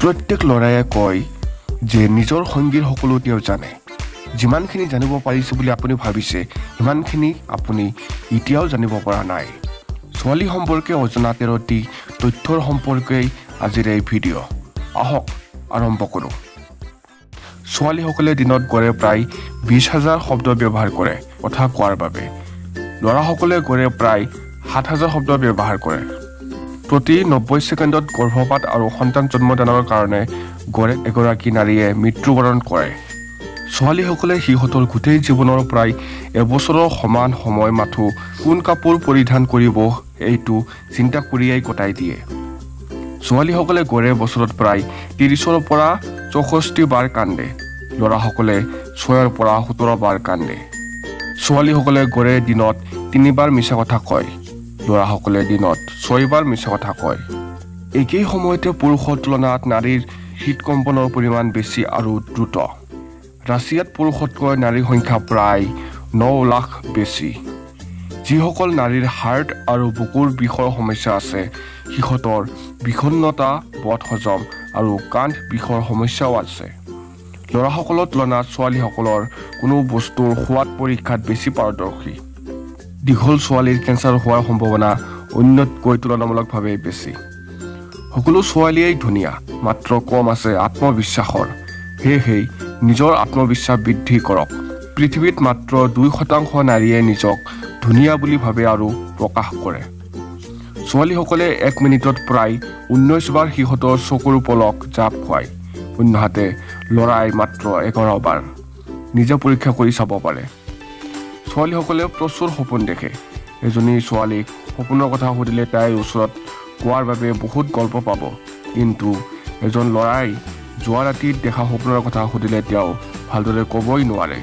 প্ৰত্যেক ল'ৰায়ে কয় যে নিজৰ সংগীৰ সকলো তেওঁ জানে। যিমানখিনি জানিব পাৰিছে বুলি আপুনি ভাবিছে সিমানখিনি আপুনি এতিয়াও জানিব পৰা নাই। ছোৱালী সম্পৰ্কে অজনা 13টি তথ্যৰ সম্পৰ্কে আজিৰ এই ভিডিঅ'। আহক আৰম্ভ কৰোঁ। ছোৱালীসকলে দিনত গড়ে প্ৰায় 20,000 শব্দ ব্যৱহাৰ কৰে কথা কোৱাৰ বাবে। ল'ৰাসকলে গড়ে প্ৰায় 7,000 শব্দ ব্যৱহাৰ কৰে। প্ৰতি 90 ছেকেণ্ডত গৰ্ভপাত আৰু সন্তান জন্মদানৰ কাৰণে গড়ে এগৰাকী নাৰীয়ে মৃত্যুবৰণ কৰে। ছোৱালীসকলে সিহঁতৰ গোটেই জীৱনৰ প্ৰায় এবছৰৰ সমান সময় মাথো কোন কাপোৰ পৰিধান কৰিব এইটো চিন্তা কৰিয়েই কটাই দিয়ে। ছোৱালীসকলে গড়ে বছৰত প্ৰায় 30ৰ পৰা 64 বাৰ কান্দে। ল'ৰাসকলে 6ৰ পৰা 17 বাৰ কান্দে। ছোৱালীসকলে গড়ে দিনত 3 বাৰ মিছা কথা কয়। ল'ৰাসকলে দিনত 6 বাৰ মিছা কথা কয়। একেই সময়তে পুৰুষৰ তুলনাত নাৰীৰ হৃদকম্পনৰ পৰিমাণ বেছি আৰু দ্ৰুত। ৰাছিয়াত পুৰুষতকৈ নাৰীৰ সংখ্যা প্ৰায় 9 লাখ বেছি। যিসকল নাৰীৰ হাৰ্ট আৰু বুকুৰ বিষৰ সমস্যা আছে সিহঁতৰ বিষণ্ণতা, বদহজম আৰু কান্ধ বিষৰ সমস্যাও আছে। ল'ৰাসকলৰ তুলনাত ছোৱালীসকলৰ কোনো বস্তুৰ সোৱাদ পৰীক্ষাত বেছি পাৰদৰ্শী। দীঘল ছোৱালীৰ কেঞ্চাৰ হোৱাৰ সম্ভাৱনা অন্যতকৈ তুলনামূলকভাৱে বেছি। সকলো ছোৱালীয়েই ধুনীয়া, মাত্ৰ কম আছে আত্মবিশ্বাসৰ। সেয়েহে নিজৰ আত্মবিশ্বাস বৃদ্ধি কৰক। পৃথিৱীত মাত্ৰ 2% নাৰীয়ে নিজক ধুনীয়া বুলি ভাবে আৰু প্ৰকাশ কৰে। ছোৱালীসকলে 1 মিনিটত প্ৰায় 19 বাৰ সিহঁতৰ চকুৰ পলক জাপ খুৱায়, অন্যহাতে ল'ৰাই মাত্ৰ 11 বাৰ। নিজে পৰীক্ষা কৰি চাব পাৰে। ছোৱালীসকলে প্ৰচুৰ সপোন দেখে। এজনী ছোৱালীক সপোনৰ কথা সুধিলে তাইৰ ওচৰত কোৱাৰ বাবে বহুত গল্প পাব, কিন্তু এজন ল'ৰাই যোৱা ৰাতিত দেখা সপোনৰ কথা সুধিলে তেওঁ ভালদৰে ক'বই নোৱাৰে।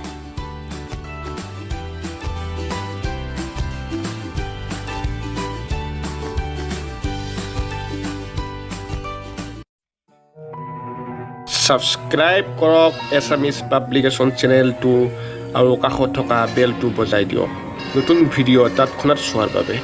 ছাবস্ক্ৰাইব কৰক এছামিজ পাব্লিকেশ্যন চেনেলটো আৰু কাষত থকা বেলটো বজাই দিয়ক নতুন ভিডিঅ' তৎক্ষণাত চোৱাৰ বাবে।